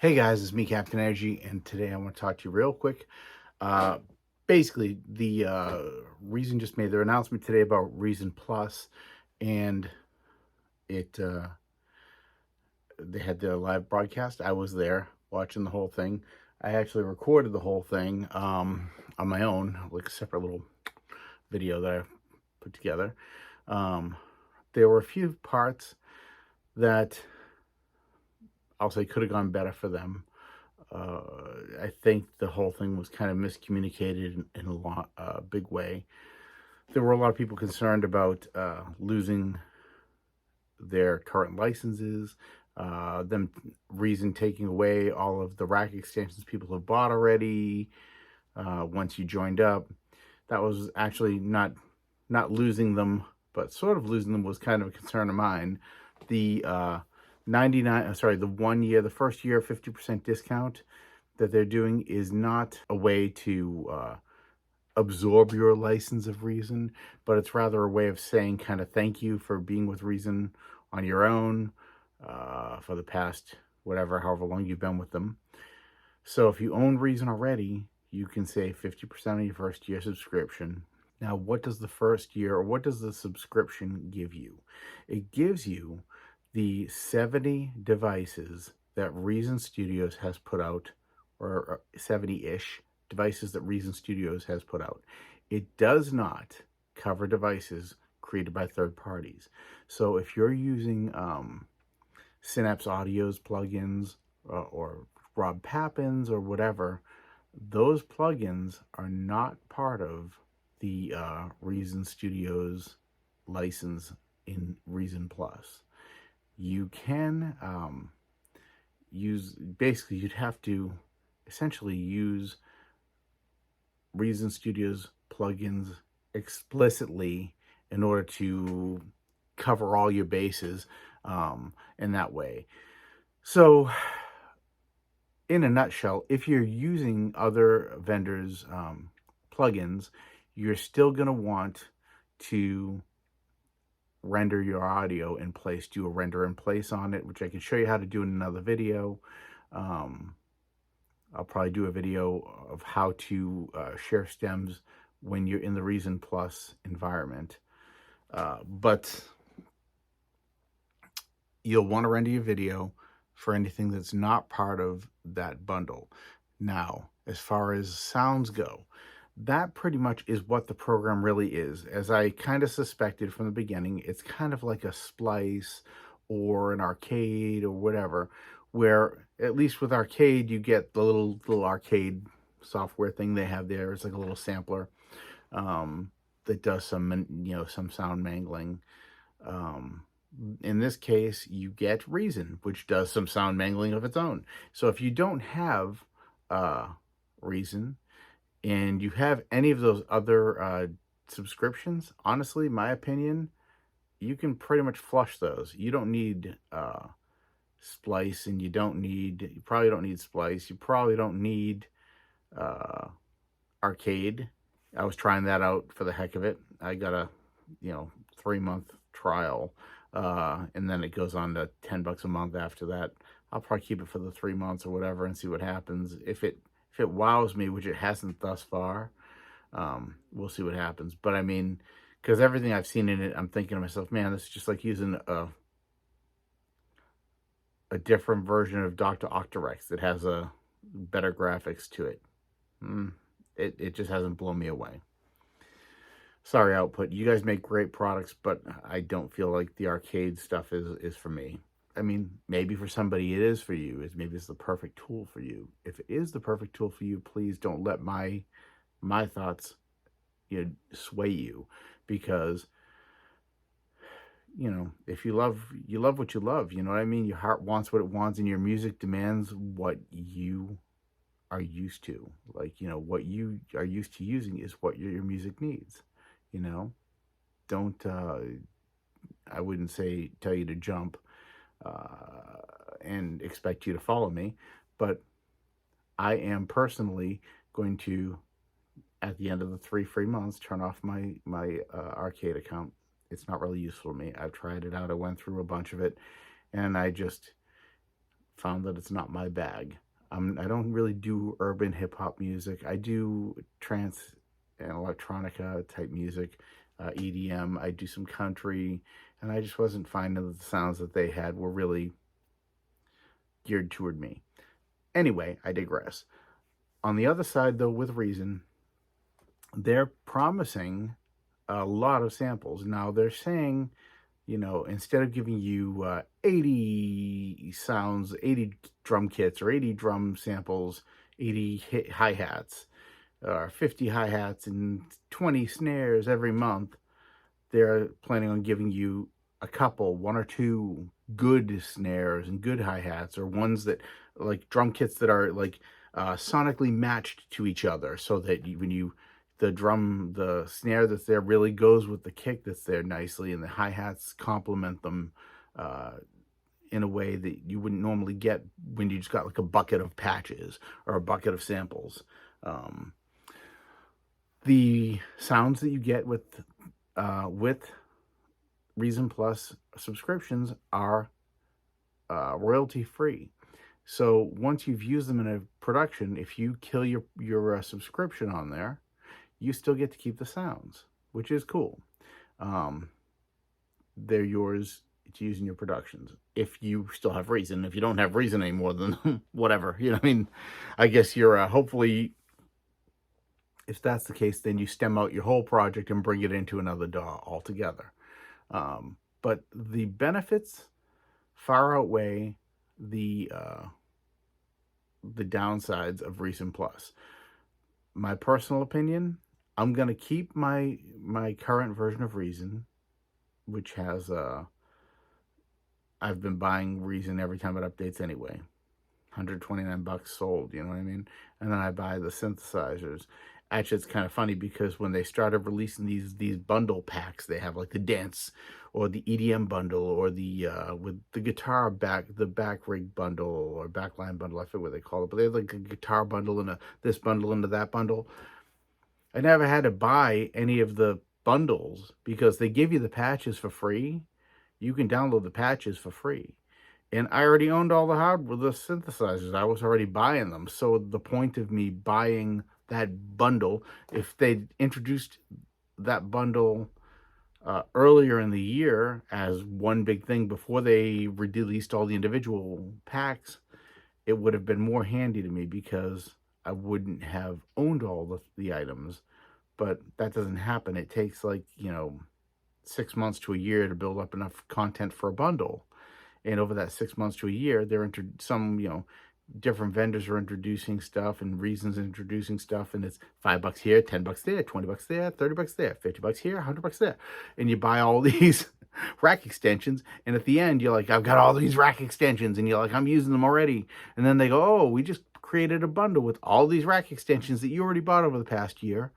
Hey guys, it's me, Captain Energy, and today I want to talk to you real quick. Uh, Basically, the Reason just made their announcement today about Reason Plus, and it they had their live broadcast. I was there watching the whole thing. I actually recorded the whole thing on my own, like a separate little video that I put together. Um, there were a few parts that I'll say could have gone better for them. Uh, I think the whole thing was kind of miscommunicated in a big way. There were a lot of people concerned about losing their current licenses, them Reason taking away all of the rack extensions people have bought already once you joined up. That was actually not losing them, but sort of losing them was kind of a concern of mine. The 99, sorry, the 1 year, the first year 50% discount that they're doing is not a way to absorb your license of Reason, but it's rather a way of saying kind of thank you for being with Reason on your own for the past however long you've been with them. So if you own Reason already, you can save 50% on your first year subscription. Now, what does the first year or what does the subscription give you? It gives you the 70 devices that Reason Studios has put out, or 70-ish devices that Reason Studios has put out. It does not cover devices created by third parties. So if you're using Synapse Audio's plugins or Rob Pappin's or whatever, those plugins are not part of the Reason Studios license in Reason Plus. You can basically, you'd have to essentially use Reason Studios plugins explicitly in order to cover all your bases in that way. So, in a nutshell, if you're using other vendors' plugins, you're still going to want to render your audio in place, do a render in place on it, which I can show you how to do in another video. I'll probably do a video of how to share stems when you're in the Reason Plus environment. But you'll want to render your video for anything that's not part of that bundle. Now, as far as sounds go, that pretty much is what the program really is. As I kind of suspected from the beginning, it's kind of like a Splice or an Arcade or whatever, where at least with Arcade, you get the little arcade software thing they have there. It's like a little sampler that does some sound mangling. In this case, you get Reason, which does some sound mangling of its own. So if you don't have Reason, and you have any of those other subscriptions, honestly, my opinion, you can pretty much flush those. You don't need Splice, and you probably don't need Splice. You probably don't need Arcade. I was trying that out for the heck of it. I got a 3-month trial, and then it goes on to $10 a month after that. I'll probably keep it for the 3 months or whatever and see what happens. If it wows me, which it hasn't thus far, we'll see what happens. But I mean, because everything I've seen in it, I'm thinking to myself, man, this is just like using a different version of Dr. Octarex that has a better graphics to it. It just hasn't blown me away. Sorry, Output. You guys make great products, but I don't feel like the Arcade stuff is for me. I mean, maybe for somebody it is for you. Maybe it's the perfect tool for you. If it is the perfect tool for you, please don't let my thoughts sway you, because if you love what you love. You know what I mean? Your heart wants what it wants, and your music demands what you are used to. Like, what you are used to using is what your music needs. Don't I wouldn't tell you to jump and expect you to follow me, but I am personally going to, at the end of the 3 free months, turn off my Arcade account. It's not really useful to me. I've tried it out. I went through a bunch of it, and I just found that it's not my bag. I don't really do urban hip hop music. I do trance and electronica type music, EDM. I do some country, and I just wasn't finding that the sounds that they had were really geared toward me. Anyway, I digress. On the other side, though, with Reason, they're promising a lot of samples. Now they're saying, instead of giving you 80 sounds, 80 drum kits or 80 drum samples, 80 hi-hats, or 50 hi-hats and 20 snares every month, they're planning on giving you a couple, one or two good snares and good hi-hats, or ones that, like drum kits that are like sonically matched to each other, so that the snare that's there really goes with the kick that's there nicely, and the hi-hats complement them in a way that you wouldn't normally get when you just got like a bucket of patches or a bucket of samples. The sounds that you get with Reason Plus subscriptions are royalty free. So once you've used them in a production, if you kill your subscription on there, you still get to keep the sounds, which is cool. They're yours to use in your productions. If you still have Reason. If you don't have Reason anymore, then whatever. I guess you're hopefully, if that's the case, then you stem out your whole project and bring it into another DAW altogether. But the benefits far outweigh the downsides of Reason Plus. My personal opinion, I'm gonna keep my current version of Reason, which has I've been buying Reason every time it updates anyway. $129 sold, you know what I mean? And then I buy the synthesizers. Actually, it's kind of funny because when they started releasing these bundle packs, they have like the dance or the EDM bundle, or the with the guitar the back rig bundle or backline bundle, I forget what they call it, but they have like a guitar bundle and this bundle into that bundle. I never had to buy any of the bundles because they give you the patches for free. You can download the patches for free. And I already owned all the hardware, the synthesizers. I was already buying them. So the point of me buying that bundle, if they introduced that bundle earlier in the year as one big thing before they released all the individual packs, it would have been more handy to me because I wouldn't have owned all the items. But that doesn't happen. It takes 6 months to a year to build up enough content for a bundle. And over that 6 months to a year, different vendors are introducing stuff, and Reason's introducing stuff, and it's $5 here, $10 there, $20 there, $30 there, $50 here, $100 there. And you buy all these rack extensions, and at the end, you're like, I've got all these rack extensions, and you're like, I'm using them already. And then they go, oh, we just created a bundle with all these rack extensions that you already bought over the past year,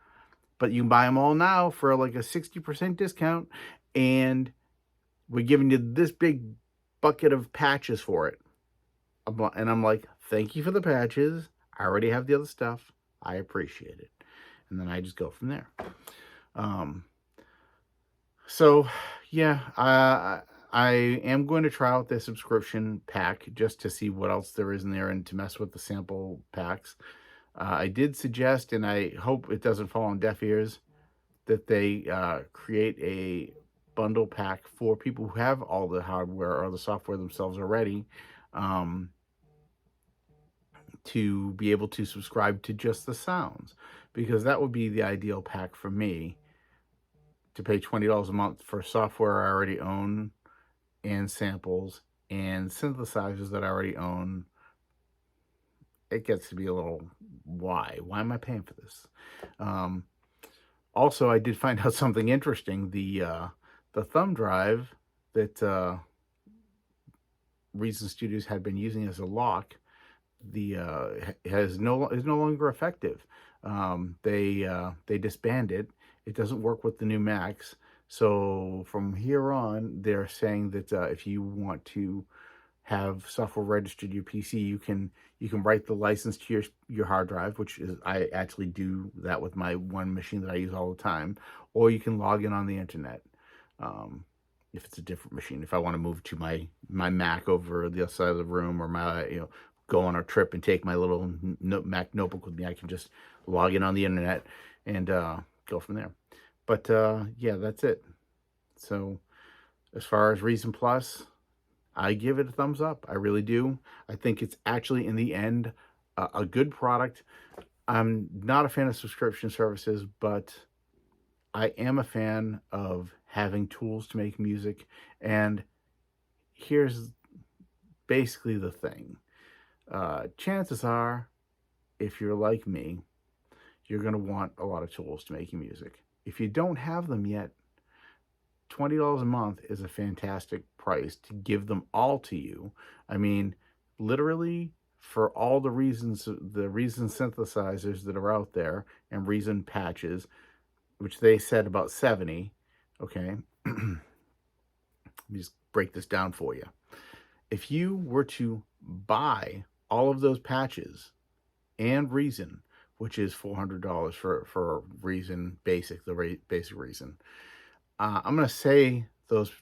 but you can buy them all now for like a 60% discount, and we're giving you this big bucket of patches for it. And I'm like, thank you for the patches. I already have the other stuff. I appreciate it. And then I just go from there. So yeah, I am going to try out the subscription pack just to see what else there is in there and to mess with the sample packs. I did suggest, and I hope it doesn't fall on deaf ears, that they create a bundle pack for people who have all the hardware or the software themselves already, to be able to subscribe to just the sounds, because that would be the ideal pack for me, to pay $20 a month for software I already own and samples and synthesizers that I already own. It gets to be a little, why am I paying for this? Also, I did find out something interesting. The thumb drive that Reason Studios had been using as a lock, is no longer effective. They disbanded. It doesn't work with the new Macs. So from here on, they're saying that if you want to have software registered to your PC, you can write the license to your hard drive, which is, I actually do that with my one machine that I use all the time, or you can log in on the internet. if it's a different machine. If I want to move to my Mac over the other side of the room, or my go on a trip and take my little Mac notebook with me, I can just log in on the internet and go from there. But yeah, that's it. So as far as Reason Plus, I give it a thumbs up. I really do. I think it's actually, in the end, a good product. I'm not a fan of subscription services, but I am a fan of having tools to make music. And here's basically the thing. Chances are, if you're like me, you're going to want a lot of tools to make music. If you don't have them yet, $20 a month is a fantastic price to give them all to you. I mean, literally, for all the Reason synthesizers that are out there and Reason patches, which they said about 70, okay? Let me just break this down for you. If you were to buy all of those patches and Reason, which is $400 for Reason Basic, the basic Reason, I'm going to say those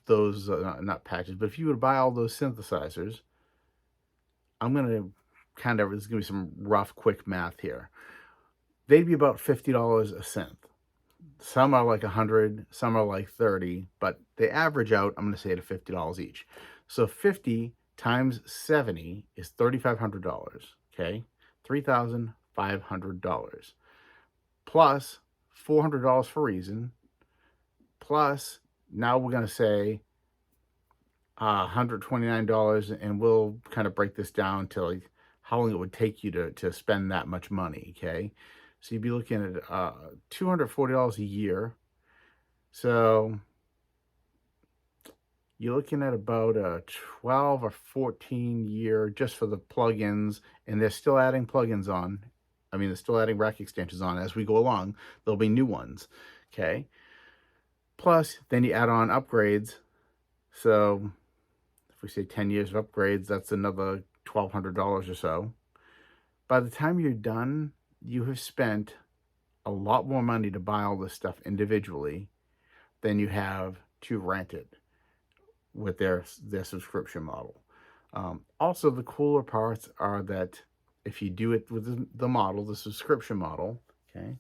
not patches, but if you were to buy all those synthesizers, I'm going to this is going to be some rough, quick math here. They'd be about $50 a synth. Some are like 100, some are like 30, but they average out, I'm going to say, to $50 each. So 50 times 70 is $3,500, okay? $3,500. Plus $400 for Reason. Plus, now we're going to say $129, and we'll kind of break this down to like how long it would take you to spend that much money, okay? So you'd be looking at $240 a year. So you're looking at about a 12 or 14 year just for the plugins, and they're still adding plugins on. I mean, they're still adding rack extensions on as we go along. There'll be new ones, okay? Plus, then you add on upgrades. So if we say 10 years of upgrades, that's another $1,200 or so. By the time you're done, you have spent a lot more money to buy all this stuff individually than you have to rent it with their subscription model. Also, the cooler parts are that if you do it with the subscription model, okay,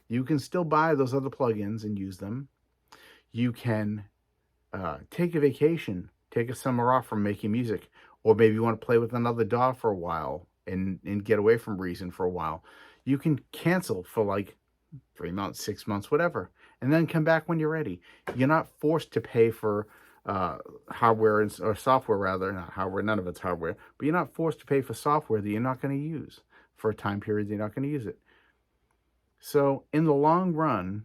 you can still buy those other plugins and use them. You can take a vacation, take a summer off from making music, or maybe you want to play with another DAW for a while and get away from Reason for a while. You can cancel for like 3 months, 6 months, whatever, and then come back when you're ready. You're not forced to pay for hardware or software, rather, not hardware, none of it's hardware, but you're not forced to pay for software that you're not going to use for a time period you're not going to use it. So in the long run,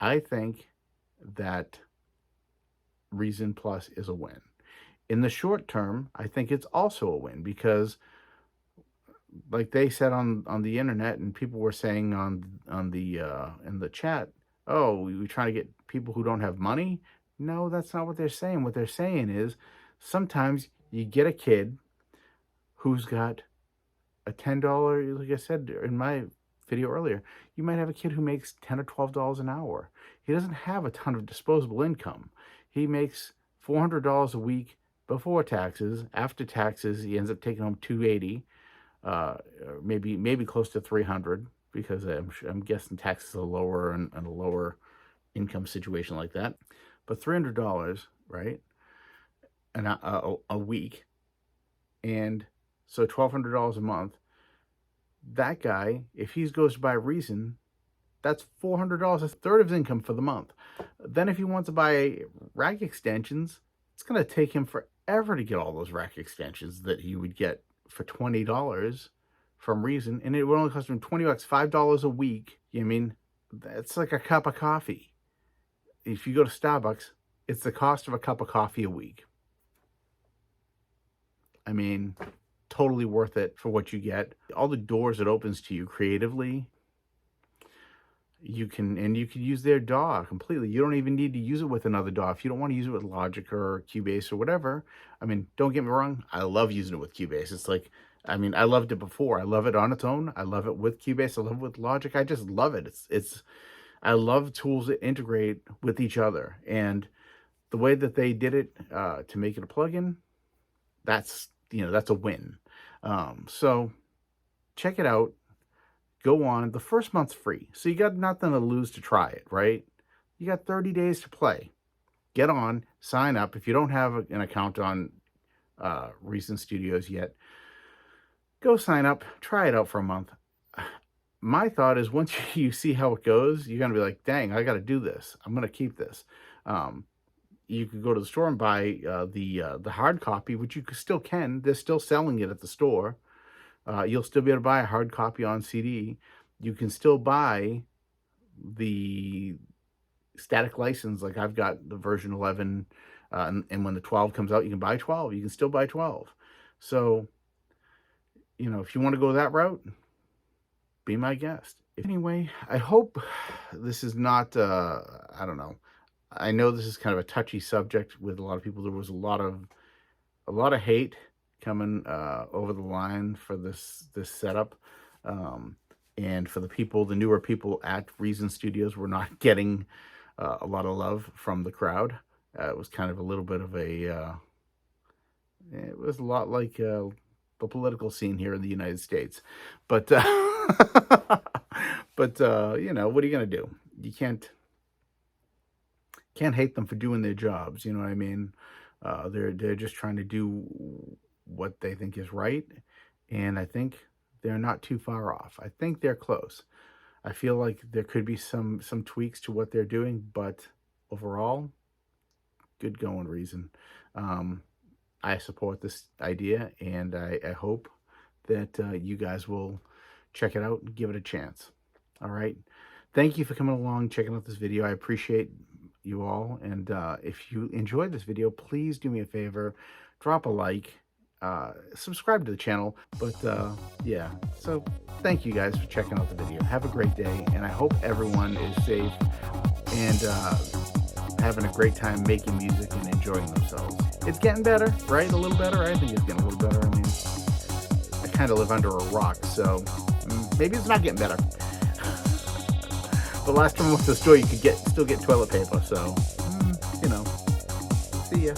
I think that Reason Plus is a win. In the short term, I think it's also a win because, like they said on the internet, and people were saying on the in the chat, oh, we're trying to get people who don't have money. No, that's not what they're saying. What they're saying is sometimes you get a kid who's got a $10, like I said in my video earlier, you might have a kid who makes $10 or $12 an hour. He doesn't have a ton of disposable income. He makes $400 a week before taxes. After taxes, he ends up taking home $280, maybe close to $300, because I'm guessing taxes are lower and a lower income situation like that. But $300, right, a week, and so $1,200 a month. That guy, if he goes to buy Reason, that's $400, a third of his income for the month. Then if he wants to buy rack extensions, it's going to take him forever to get all those rack extensions that he would get for $20 from Reason, and it would only cost him $20, $5 a week. I mean, that's like a cup of coffee. If you go to Starbucks, it's the cost of a cup of coffee a week. I mean, totally worth it for what you get. All the doors it opens to you creatively. You can use their DAW completely. You don't even need to use it with another DAW. If you don't want to use it with Logic or Cubase or whatever, I mean, don't get me wrong, I love using it with Cubase. It's like, I mean, I loved it before. I love it on its own. I love it with Cubase. I love it with Logic. I just love it. I love tools that integrate with each other. And the way that they did it to make it a plugin, that's a win. So check it out. Go on. The first month's free, so you got nothing to lose to try it, right? You got 30 days to play. Get on, sign up. If you don't have an account on Reason Studios yet, go sign up, try it out for a month. My thought is once you see how it goes, you're going to be like, dang, I got to do this. I'm going to keep this. You could go to the store and buy the hard copy, which you still can. They're still selling it at the store. You'll still be able to buy a hard copy on CD. You can still buy the static license. Like I've got the version 11, and when the 12 comes out, you can buy 12. You can still buy 12. So, if you want to go that route, be my guest. Anyway, I hope this is not, I don't know. I know this is kind of a touchy subject with a lot of people. There was a lot of hate coming over the line for this setup. And for the newer people at Reason Studios were not getting a lot of love from the crowd. It was kind of a little bit of it was a lot like the political scene here in the United States. But, what are you going to do? You can't hate them for doing their jobs. You know what I mean? They're just trying to do what they think is right. And I think they're not too far off. I think they're close. I feel like there could be some tweaks to what they're doing, but overall, good going, Reason. I support this idea, and I hope that you guys will check it out and give it a chance. All right. Thank you for coming along, checking out this video. I appreciate you all. And if you enjoyed this video, please do me a favor, drop a like, subscribe to the channel. But yeah, so thank you guys for checking out the video. Have a great day, and I hope everyone is safe and having a great time making music and enjoying themselves. It's getting better, right? A little better. I think it's getting a little better. I mean, I kind of live under a rock, so maybe it's not getting better. The last time I went to the store, you could still get toilet paper, so see ya.